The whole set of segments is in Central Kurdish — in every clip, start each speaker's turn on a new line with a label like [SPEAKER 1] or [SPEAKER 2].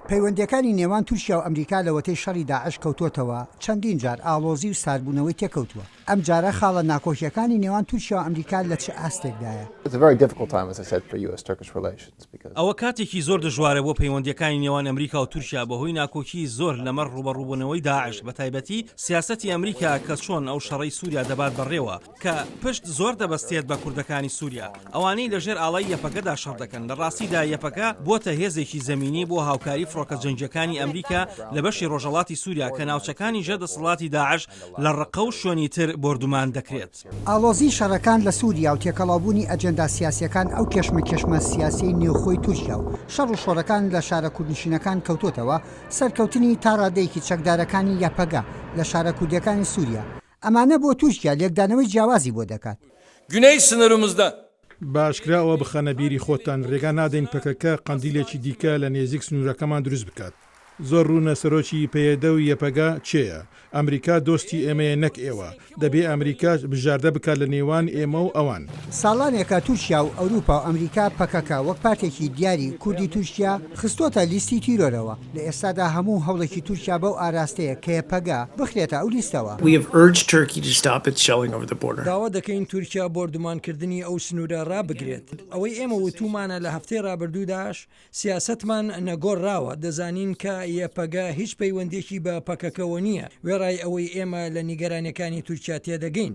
[SPEAKER 1] پەیوەندیەکانی نێوان تورکیا و ئەمریکا لە وەتەی شەڕی داعش کەوتوتەوە چەندین جار ئاڵۆزی و ساربوونەوەی تێکەوتووە. ئەم جارە خاڵە ناکۆکیەکانی نێوان تورکیا و ئەمریکا لە چه ئاستێکدایە؟
[SPEAKER 2] ئەوە کاتێکی زۆر دژوارە بۆ پەیوەندیەکانی نێوان ئەمریکا و تورکیا بەهۆی ناکۆکی زۆر لەمەڕ ڕوبەڕووبوونەوەی داعش بە تایبەتی سیاسەتی ئەمریکا کە چۆن ئەو شەڕەی سووریا دەبات بەڕێوە کە پشت زۆر دەبەستێت بە کوردەکانی سووریا. ئەوانەی لەژێر ئاڵای یەپەکەدا شەڕ دەکەن لە ڕاستیدا یەپەکە بۆتە هێزێکی زەمینی بۆ هاوکاری فڕۆکە جەنگیەکانی ئەمریکا لە بەشی ڕۆژهەڵاتی سووریا کە ناوچەکانی ژێردەسەڵاتی داعش لە ڕقە و شوێنی تر بردومان دەکرێت.
[SPEAKER 1] ئاڵۆزی شەڕەکان لە سووریا و تێکەڵاوبوونی ئەجەندا سیاسیەکان ئەو کێشمە سیاسی نێوخۆی تورکیا و شەڕ و شۆڕەکان لە شارە کوردنشینەکان کەوتوتەوە سەرکەوتنی تا ڕادەیەکی چەکدارەکانی یەپەگا لە شارە کوردیەکانی سووریا. ئەمانە بۆ تورکیا لێکدانەوەی جیاوازی بۆ دەکات.
[SPEAKER 3] گونەی سنوورمزدا
[SPEAKER 4] باشکراوە بخەنە بیری خۆتان ڕێگا نادەین پەکەکە قەندیلێکی دیکە لە نێزیک سنوورەکەمان دروست بکات. زۆر ڕوونە سەرۆکی پەیەدە و یەپەگا چێە؟ ئەمریکا دۆستی ئێمەیە نەک ئێوە، دەبێ ئەمریکاش بژاردە بکات لە نێوان ئێمە و ئەوان.
[SPEAKER 1] ساڵانێکە تورکیا و ئەوروپا و ئەمریکا پەکەکە وەک پارتێکی دیاری کوردی تورکیا خستۆتە لیستی تیرۆرەوە. لە ئێستادا هەموو هەوڵێکی تورکیا بەو ئاراستەیە کە یەپەگا بخرێتە ئەو لیستەوە.
[SPEAKER 5] داوا دەکەین تورکیا بردومانکردنی ئەو سنوورە ڕابگرێت. ئەوەی ئێمە وتومانە لە هەفتەی ڕابردووداش سیاستمان نەگۆڕاوە. دەزانین کە یەپەگا هیچ پەیوەندێکی بە پەکەکەوە نییە. وێڕای ئەوەی ئێمە لە نیگەرانەکانی تورکیا تێدەگەین.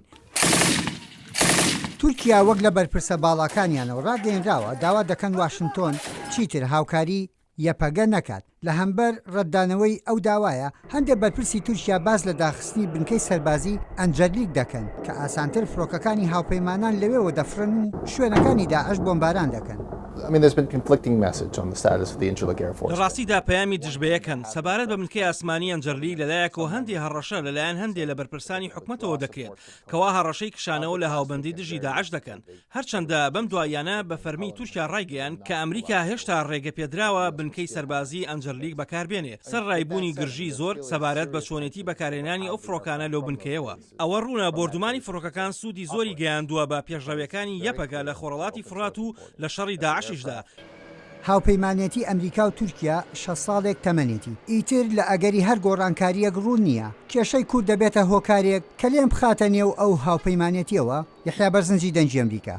[SPEAKER 1] تورکیا وەک لە بەرپرسە باڵاکانیانەوە ڕاگەیەنراوە داوا دەکەن واشنگتۆن چیتر هاوکاری یەپەگە نەکات. لە هەمبەر ڕەتدانەوەی ئەو داوایە هەندێک بەرپرسی تورکیا باز لە داخستنی بنکەی سەربازی ئەنجەرلیک دەکەن کە ئاسانتر فڕۆکەکانی هاوپەیمانان لەوێەوە دەفرن و شوێنەکانی داعش بۆمباران دەکەن.
[SPEAKER 2] لە ڕاستیدا پەیامی دژبەیەکەن سەبارەت بە بنکەی ئاسمانی ئەنجەرلیک لەلایەکەوە هەندی هەڕەشە لەلایەن هەندێک لە بەرپرسانی حکومەتەوە دەکرێت کەوا هەڕەشەی کشانەوە لە هاوبەندی دژی داعش دەکەن. هەرچەندە بەم دوایانە بە فەرمی تورکیا ڕایگەیان کە ئەمریکا هێشتا ڕێگە پێدراوە بنکەی سەربازی ئەنجەرلیک بەکاربێنێ سەر ڕایبوونی گرژی زۆر سەبارەت بە چۆنێتی بەکارهێنانی ئەو فڕۆکانە لەو بنکەیەوە. ئەوە ڕوونە بردومانی فڕۆکەکان سوودی زۆری گەیاندووە بە پێشڕەویەکانی یەپەگا لە خۆڕەڵاتی فرات و لە شەڕی داعشیشدا.
[SPEAKER 1] هاوپەیمانێتی ئەمریکا و تورکیا 6 ساڵێک تەمەنێتی. ئیتر لە ئەگەری هەر گۆڕانکاریەک ڕوون نییە. کێشەی کورد دەبێتە هۆکارێک کە لێم بخاتە نێو ئەو هاوپەیمانێتیەوە. یەحیا بەرزنجی دەنجی ئەمریکا.